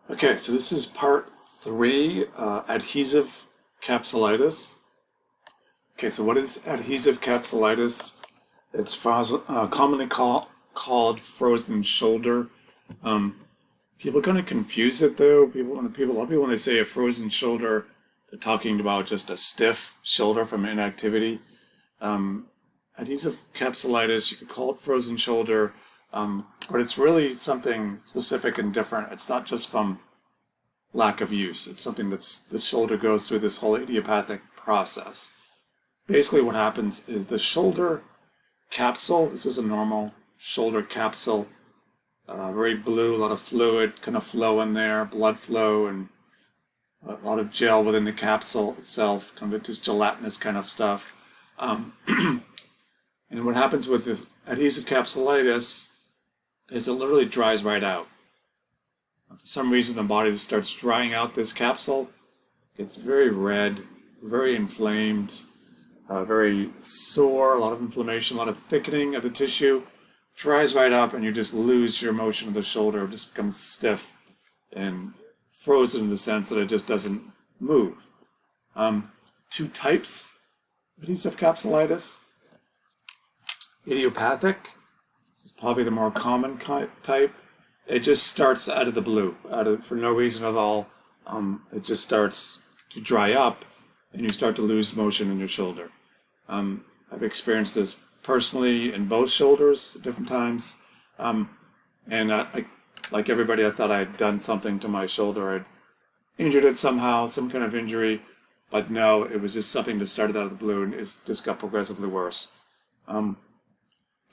Okay, so this is part three, adhesive capsulitis. Okay, so what is adhesive capsulitis? It's commonly called frozen shoulder. Um, People kind of confuse it though. A lot of people when they say a frozen shoulder, they're talking about just a stiff shoulder from inactivity. Um, Adhesive capsulitis, you could call it frozen shoulder, but it's really something specific and different. It's not just from lack of use. It's something the shoulder goes through this whole idiopathic process. Basically, what happens is the shoulder capsule, this is a normal shoulder capsule, very blue, a lot of fluid kind of flow in there, blood flow, and a lot of gel within the capsule itself, kind of just gelatinous kind of stuff. And what happens with this adhesive capsulitis is it literally dries right out. For some reason, the body just starts drying out this capsule. It's very red, very inflamed, very sore, a lot of inflammation, a lot of thickening of the tissue. Dries right up, and you just lose your motion of the shoulder. It just becomes stiff and frozen in the sense that it just doesn't move. Two types of adhesive capsulitis. Idiopathic, this is probably the more common type. It just starts out of the blue, for no reason at all. It just starts to dry up, and you start to lose motion in your shoulder. I've experienced this personally in both shoulders at different times, and like everybody, I thought I had done something to my shoulder. I'd injured it somehow, some kind of injury, but no, it was just something that started out of the blue, and it just got progressively worse.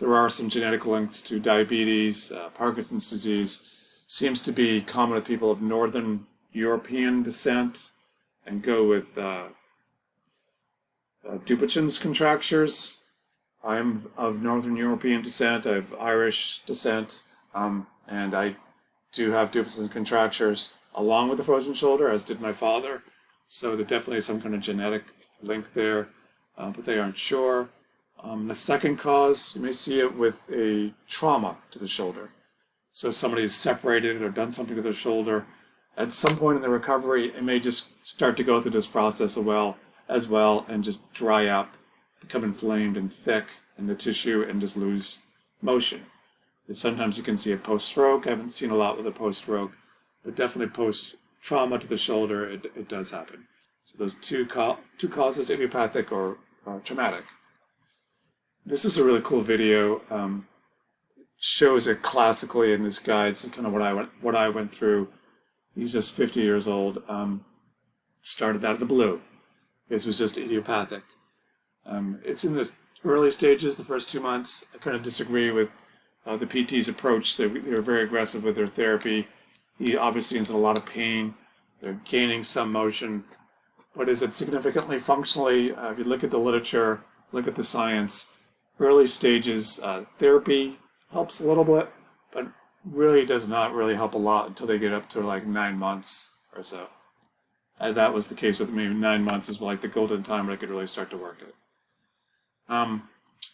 There are some genetic links to diabetes, Parkinson's disease. Seems to be common with people of Northern European descent, and go with Dupuytren's contractures. I am of Northern European descent. I have Irish descent, and I do have Dupuytren's contractures along with the frozen shoulder, as did my father. So there definitely is some kind of genetic link there, but they aren't sure. The second cause, you may see it with a trauma to the shoulder. So somebody is separated or done something to their shoulder. At some point in the recovery, it may just start to go through this process as well and just dry up, become inflamed and thick in the tissue, and just lose motion. And sometimes you can see it post-stroke. I haven't seen a lot with a post-stroke, but definitely post-trauma to the shoulder, it does happen. So those two causes, idiopathic or traumatic. This is a really cool video. Shows it classically in this guide. It's kind of what I went through. He's just 50 years old. Started out of the blue. This was just idiopathic. It's in the early stages, the first 2 months. I kind of disagree with the PT's approach. They were very aggressive with their therapy. He obviously is in a lot of pain. They're gaining some motion. But is it significantly functionally? If you look at the literature, look at the science, early stages therapy helps a little bit, but really does not really help a lot until they get up to like 9 months or so. And that was the case with me. 9 months is like the golden time where I could really start to work it.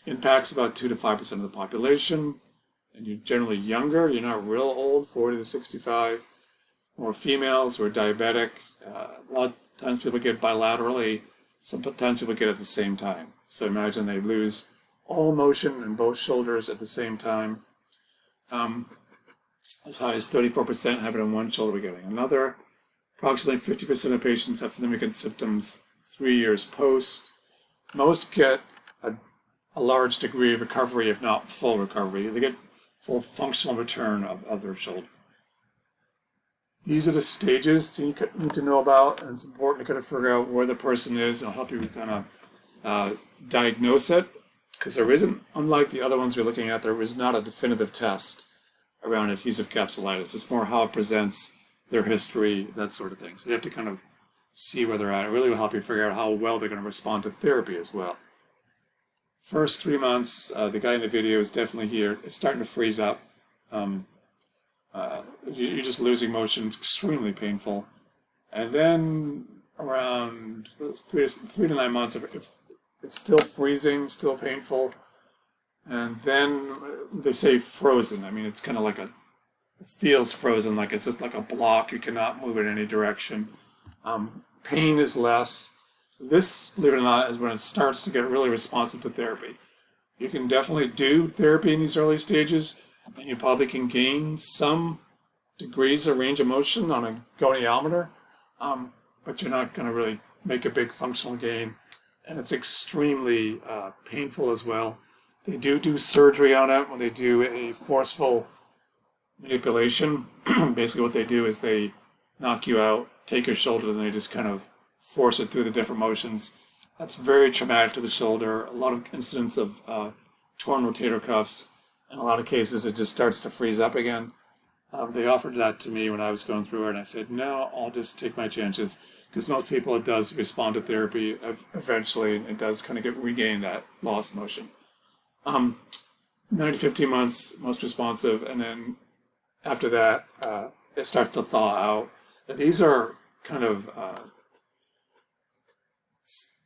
Impacts about 2 to 5% of the population, and you're generally younger. You're not real old, 40 to 65. More females who are diabetic. A lot of times people get bilaterally. Sometimes people get it at the same time. So imagine they lose all motion in both shoulders at the same time. As high as 34% have it on one shoulder getting another. Approximately 50% of patients have significant symptoms 3 years post. Most get a large degree of recovery, if not full recovery. They get full functional return of their shoulder. These are the stages that you need to know about, and it's important to kind of figure out where the person is. It'll help you kind of diagnose it, because there isn't, unlike the other ones we're looking at, there is not a definitive test around adhesive capsulitis. It's more how it presents, their history, that sort of thing. So you have to kind of see where they're at. It really will help you figure out how well they're going to respond to therapy as well. First 3 months, the guy in the video is definitely here. It's starting to freeze up. You're just losing motion. It's extremely painful. And then around 3 to 9 months, if it's still freezing, still painful, and then they say frozen. I mean, it's kind of like It feels frozen, like it's just like a block. You cannot move in any direction. Pain is less. This, believe it or not, is when it starts to get really responsive to therapy. You can definitely do therapy in these early stages, and you probably can gain some degrees of range of motion on a goniometer, but you're not going to really make a big functional gain. And it's extremely painful as well. They do surgery on it when they do a forceful manipulation. Basically what they do is they knock you out, take your shoulder, and they just kind of force it through the different motions. That's very traumatic to the shoulder. A lot of incidents of torn rotator cuffs. In a lot of cases, it just starts to freeze up again. They offered that to me when I was going through it, and I said, no, I'll just take my chances. Because most people, it does respond to therapy eventually, and it does kind of regain that lost motion. 9 to 15 months, most responsive, and then after that, it starts to thaw out. And these are kind of,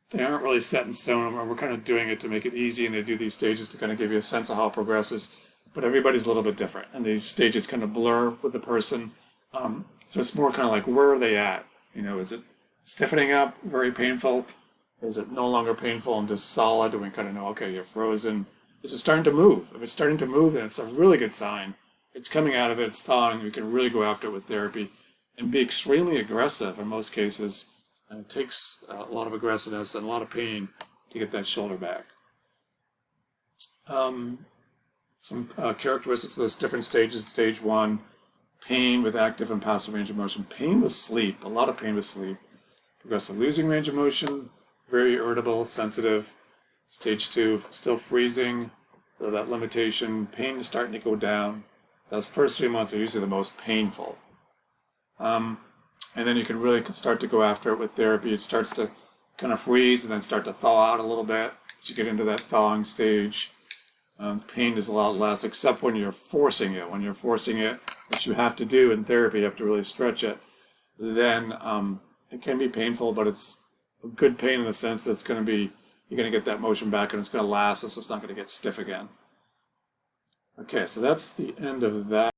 they aren't really set in stone. We're kind of doing it to make it easy, and they do these stages to kind of give you a sense of how it progresses. But everybody's a little bit different, and these stages kind of blur with the person. So it's more kind of like, where are they at? You know, is it stiffening up, very painful? Is it no longer painful and just solid? And we kind of know, okay, you're frozen. Is it starting to move? If it's starting to move, then it's a really good sign. It's coming out of it, it's thawing. We can really go after it with therapy and be extremely aggressive in most cases. And it takes a lot of aggressiveness and a lot of pain to get that shoulder back. Some characteristics of those different stages. Stage 1, pain with active and passive range of motion. Pain with sleep, a lot of pain with sleep. Progressive losing range of motion, very irritable, sensitive. Stage 2, still freezing, so that limitation. Pain is starting to go down. Those first 3 months are usually the most painful. And then you can really start to go after it with therapy. It starts to kind of freeze and then start to thaw out a little bit as you get into that thawing stage. Pain is a lot less, except when you're forcing it. When you're forcing it, which you have to do in therapy, you have to really stretch it, then it can be painful, but it's a good pain in the sense that you're going to get that motion back and it's going to last, so it's not going to get stiff again. Okay, so that's the end of that.